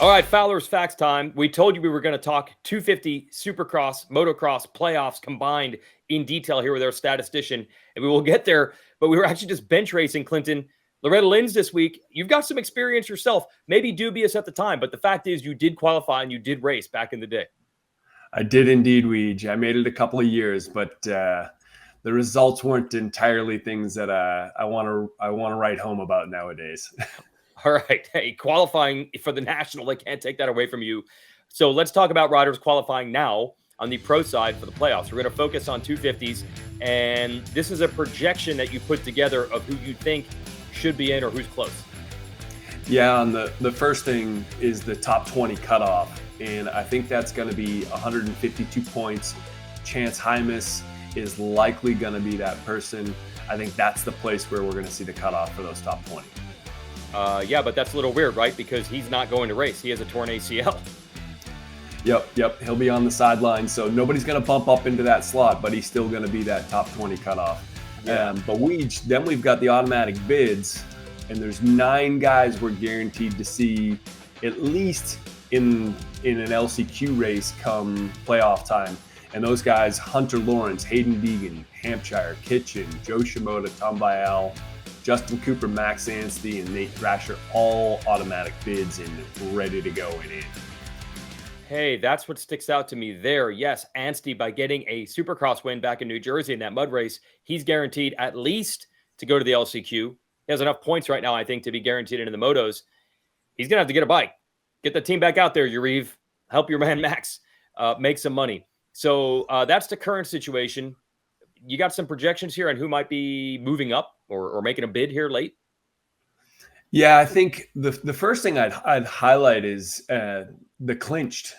All right, Fowler's Facts time. We told you we were going to talk 250 Supercross, Motocross playoffs combined in detail here with our statistician, and we will get there. But we were actually just bench racing, Clinton. Loretta Lynn's this week. You've got some experience yourself, maybe dubious at the time, but the fact is you did qualify and you did race back in the day. I did indeed, Weege. I made it a couple of years, but the results weren't entirely things that I want to write home about nowadays. All right. Hey, qualifying for the national, they can't take that away from you. So let's talk about riders qualifying now on the pro side for the playoffs. We're going to focus on 250s, and this is a projection that you put together of who you think should be in or who's close. Yeah, and the first thing is the top 20 cutoff, and I think that's going to be 152 points. Chance Hymas is likely going to be that person. I think that's the place where we're going to see the cutoff for those top 20. Yeah, but that's a little weird, right? Because he's not going to race. He has a torn ACL. Yep. He'll be on the sidelines, so nobody's going to bump up into that slot, but he's still going to be that top 20 cutoff. Yeah. But we've got the automatic bids, and there's 9 guys we're guaranteed to see at least in an LCQ race come playoff time. And those guys, Hunter Lawrence, Hayden Deegan, Hampshire, Kitchen, Joe Shimoda, Tom Bial, Justin Cooper, Max Anstey, and Nate Thrasher, all automatic bids and ready to go and in. Hey, that's what sticks out to me there. Yes, Anstey, by getting a Supercross win back in New Jersey in that mud race, he's guaranteed at least to go to the LCQ. He has enough points right now, I think, to be guaranteed into the motos. He's going to have to get a bike. Get the team back out there, Yariv. Help your man Max make some money. So that's the current situation. You got some projections here on who might be moving up or making a bid here late? Yeah, I think the first thing I'd highlight is the clinched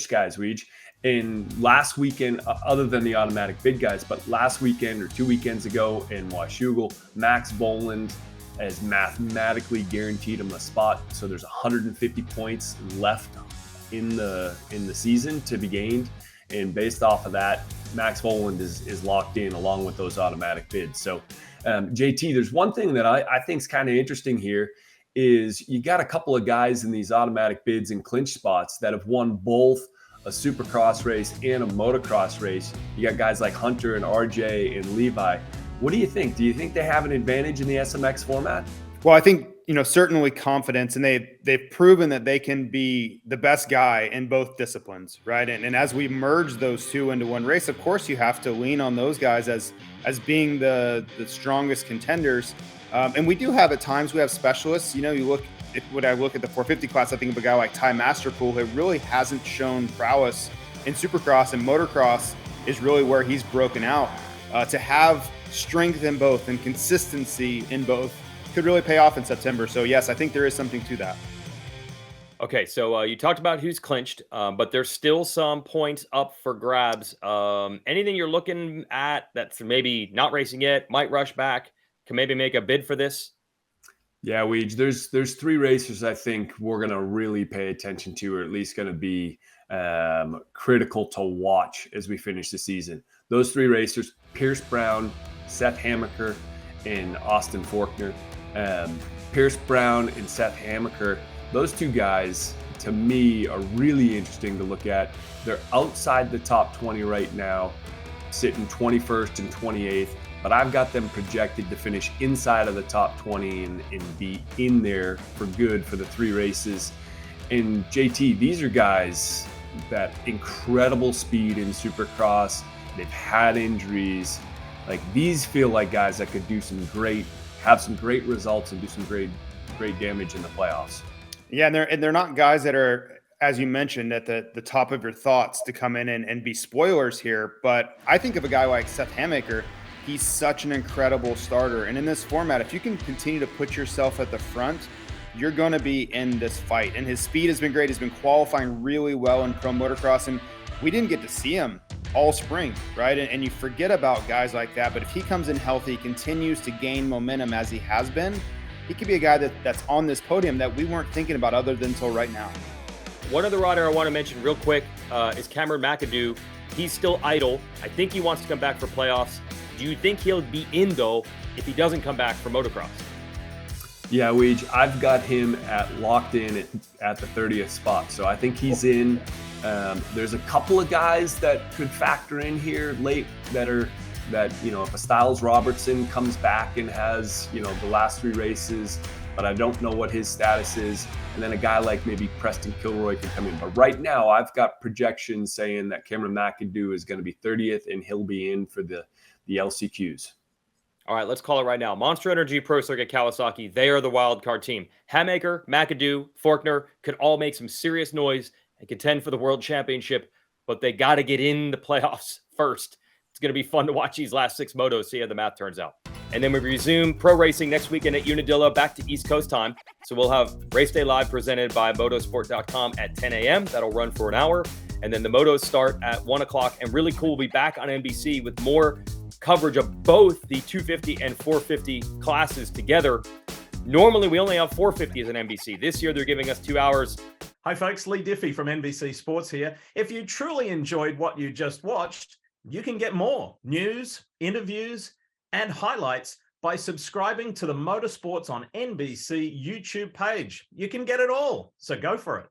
guys, Weege. And last weekend, other than the automatic bid guys, but last weekend or 2 weekends ago in Washougal, Max Boland has mathematically guaranteed him a spot. So there's 150 points left in the season to be gained. And based off of that, Max Boland is locked in along with those automatic bids. So JT, there's one thing that I think is kind of interesting here is you got a couple of guys in these automatic bids and clinch spots that have won both a Supercross race and a motocross race. You got guys like Hunter and RJ and Levi. What do you think? Do you think they have an advantage in the SMX format? Well, I think, certainly confidence, and they've proven that they can be the best guy in both disciplines, right? And as we merge those two into one race, of course, you have to lean on those guys as being the strongest contenders. And we do have at times, we have specialists. When I look at the 450 class, I think of a guy like Ty Masterpool, who really hasn't shown prowess in Supercross, and motocross is really where he's broken out. To have strength in both and consistency in both could really pay off in September. So yes, I think there is something to that. Okay, so you talked about who's clinched, but there's still some points up for grabs. Anything you're looking at that's maybe not racing yet, might rush back, can maybe make a bid for this? Yeah, Weege, there's 3 racers I think we're going to really pay attention to, or at least going to be critical to watch as we finish the season. Those 3 racers, Pierce Brown, Seth Hamaker, and Austin Faulkner. Pierce Brown and Seth Hamaker, those 2 guys, to me, are really interesting to look at. They're outside the top 20 right now, sitting 21st and 28th, but I've got them projected to finish inside of the top 20 and be in there for good for the 3 races. And JT, these are guys that incredible speed in Supercross. They've had injuries. Like, these feel like guys that could have some great results and do some great damage in the playoffs. Yeah, and they're not guys that are, as you mentioned, at the top of your thoughts to come in and be spoilers here. But I think of a guy like Seth Hamaker. He's such an incredible starter. And in this format, if you can continue to put yourself at the front, you're going to be in this fight. And his speed has been great. He's been qualifying really well in pro motocross. And we didn't get to see him all spring, right? And you forget about guys like that. But if he comes in healthy, continues to gain momentum as he has been, he could be a guy that's on this podium that we weren't thinking about other than until right now. One other rider I want to mention real quick is Cameron McAdoo. He's still idle. I think he wants to come back for playoffs. Do you think he'll be in, though, if he doesn't come back for motocross? Yeah, I've got him locked in at the 30th spot. So I think he's in. There's a couple of guys that could factor in here late that if a Styles Robertson comes back and has, the last 3 races, but I don't know what his status is. And then a guy like maybe Preston Kilroy can come in. But right now I've got projections saying that Cameron McAdoo is going to be 30th and he'll be in for the LCQs. All right, let's call it right now. Monster Energy, Pro Circuit, Kawasaki, they are the wild card team. Hamaker, McAdoo, Forkner could all make some serious noise and contend for the World Championship, but they got to get in the playoffs first. It's going to be fun to watch these last 6 motos, see how the math turns out. And then we resume pro racing next weekend at Unadilla, back to East Coast time. So we'll have Race Day Live presented by motorsport.com at 10 a.m. That'll run for an hour. And then the motos start at 1 o'clock. And really cool, we'll be back on NBC with more coverage of both the 250 and 450 classes together. Normally, we only have 450 as an NBC. This year, they're giving us 2 hours. Hi, folks. Lee Diffie from NBC Sports here. If you truly enjoyed what you just watched, you can get more news, interviews, and highlights by subscribing to the Motorsports on NBC YouTube page. You can get it all, so go for it.